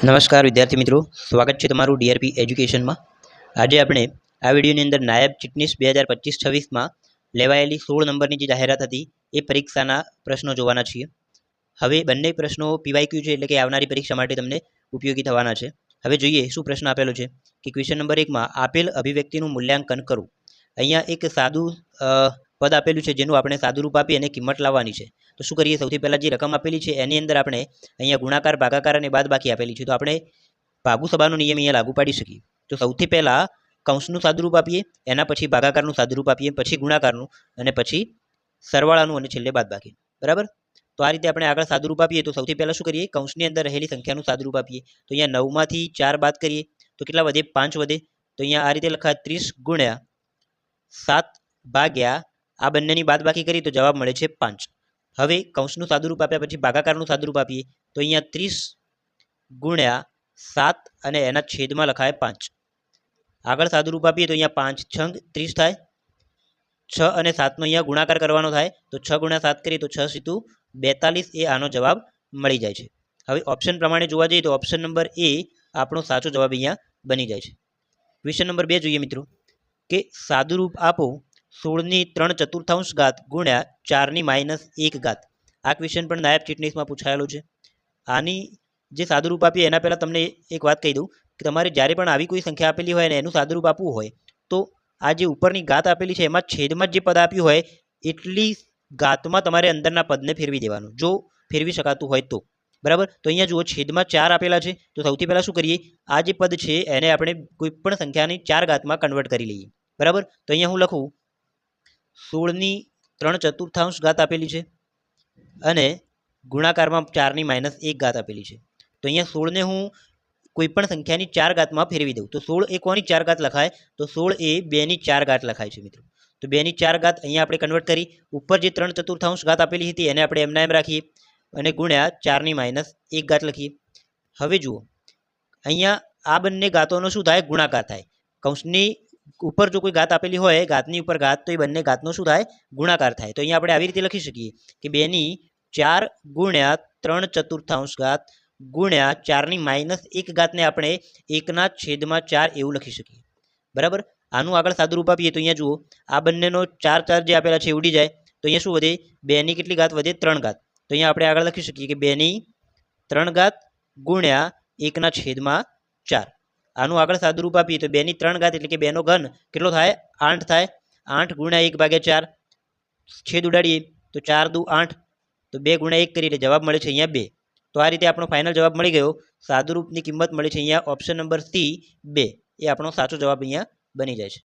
નમસ્કાર વિદ્યાર્થી મિત્રો, સ્વાગત છે તમારું ડીઆરપી એજ્યુકેશનમાં। આજે આપણે આ વિડીયોની અંદર નાયબ ચીટનીસ 2025-26માં લેવાયેલી 16 નંબરની જે જાહેરાત હતી એ પરીક્ષાના પ્રશ્નો જોવાના છીએ। હવે બંને પ્રશ્નો પીવાયક્યુ છે, એટલે કે આવનારી પરીક્ષા માટે તમને ઉપયોગી થવાના છે। હવે જોઈએ શું પ્રશ્ન આપેલો છે કે ક્વેશ્ચન નંબર 1માં આપેલ અભિવ્યક્તિનું મૂલ્યાંકન કરો। અહીંયા એક સાદું પદ આપેલું છે જેનું આપણે સાદું રૂપ આપી અને કિંમત લાવવાની છે। તો શું કરીએ, સૌથી પહેલાં જે રકમ આપેલી છે એની અંદર આપણે અહીંયા ગુણાકાર, ભાગાકાર અને બાદબાકી આપેલી છે, તો આપણે ભાગુ સભાનો નિયમ અહીંયા લાગુ પાડી શકીએ। તો સૌથી પહેલાં કૌંસનું સાદુરૂપ આપીએ, એના પછી ભાગાકારનું સાદુરૂપ આપીએ, પછી ગુણાકારનું અને પછી સરવાળાનું અને છેલ્લે બાદબાકી। બરાબર, તો આ રીતે આપણે આગળ સાદુરૂપ આપીએ તો સૌથી પહેલાં શું કરીએ, કૌંસની અંદર રહેલી સંખ્યાનું સાદુરૂપ આપીએ। તો અહીંયા 9માંથી 4 બાદ કરીએ તો કેટલા વધે, 5 વધે। તો અહીંયા આ રીતે લખાય 30 ગુણ્યા 7 ભાગ્યા આ બંનેની બાદબાકી કરીએ તો જવાબ મળે છે 5। હવે કૌંસનું સાદુરૂપ આપ્યા પછી ભાગાકારનું સાદુરૂપ આપીએ તો અહીંયા 30 ગુણ્યા 7 અને એના છેદમાં લખાય 5। આગળ સાદુરૂપ આપીએ તો અહીંયા 5 છંગ 30 થાય, 6 અને 7નો અહીંયા ગુણાકાર કરવાનો થાય તો 6 ગુણ્યા 7 કરીએ તો 6 સીધું 42 એ આનો જવાબ મળી જાય છે। હવે ઓપ્શન પ્રમાણે જોવા જઈએ તો ઓપ્શન નંબર એ આપણો સાચો જવાબ અહીંયા બની જાય છે। ક્વેશ્ચન નંબર 2 જોઈએ મિત્રો કે સાદુરૂપ આપો 16ની 3/4 ઘાત ગુણ્યા 4ની -1 ઘાત। આ ક્વેશ્ચન પણ નાયબ ચીટનીસમાં પૂછાયેલો છે। આની જે સાદુરૂપ આપીએ એના પહેલાં તમને એક વાત કહી દઉં કે તમારે જ્યારે પણ આવી કોઈ સંખ્યા આપેલી હોય ને એનું સાદુરૂપ આપવું હોય તો આ જે ઉપરની ઘાત આપેલી છે એમાં છેદમાં જે પદ આપ્યું હોય એટલી ઘાતમાં તમારે અંદરના પદને ફેરવી દેવાનું, જો ફેરવી શકાતું હોય તો। બરાબર, તો અહીંયા જુઓ છેદમાં 4 આપેલા છે તો સૌથી પહેલાં શું કરીએ, આ જે પદ છે એને આપણે કોઈ પણ સંખ્યાની 4 ઘાતમાં કન્વર્ટ કરી લઈએ। બરાબર, તો અહીંયા હું લખું 16ની 3/4 ઘાત આપેલી છે અને ગુણાકારમાં 4ની -1 ઘાત આપેલી છે। તો અહીંયા 16ને હું કોઈપણ સંખ્યાની 4 ઘાતમાં ફેરવી દઉં તો 16 એ કોની 4 ઘાત લખાય, તો 16 એ 2ની 4 ઘાત લખાય છે મિત્રો। તો 2ની 4 ઘાત અહીંયા આપણે કન્વર્ટ કરી, ઉપર જે 3/4 ઘાત આપેલી હતી એને આપણે એમના એમ રાખીએ અને ગુણ્યા 4ની -1 ઘાત લખીએ। હવે જુઓ અહીંયા આ બંને ઘાતોનો શું થાય, ગુણાકાર થાય। કૌંસની ઉપર જો કોઈ ઘાત આપેલી હોય, ઘાતની ઉપર ઘાત, તો એ બંને ઘાતનો શું થાય, ગુણાકાર થાય। તો અહીંયા આપણે આવી રીતે લખી શકીએ કે 2ની 4 ગુણ્યા 3/4 ઘાત ગુણ્યા 4ની -1 ઘાતને આપણે 1/4 એવું લખી શકીએ। બરાબર, આનું આગળ સાદુરૂપ આપીએ તો અહીંયા જુઓ આ બંનેનો 4 જે આપેલા છે ઉડી જાય તો અહીંયા શું વધે, 2ની કેટલી ઘાત વધે, 3 ઘાત। તો અહીંયા આપણે આગળ લખી શકીએ કે 2ની 3 ઘાત ગુણ્યા 1/4। આનું આગળ સાદુરૂપ આપીએ તો 2ની 3 ઘાત એટલે કે 2નો ઘન કેટલો થાય, 8 થાય। 8 ગુણ્યા 1/4, છેદ ઉડાડીએ તો 4 દુ 8, તો 2 ગુણ્યા 1 કરીએ એટલે જવાબ મળે છે અહીંયા 2। તો આ રીતે આપણો ફાઇનલ જવાબ મળી ગયો। સાદુરૂપની કિંમત મળે છે અહીંયા ઓપ્શન નંબર સી 2, એ આપણો સાચો જવાબ અહીંયા બની જાય છે।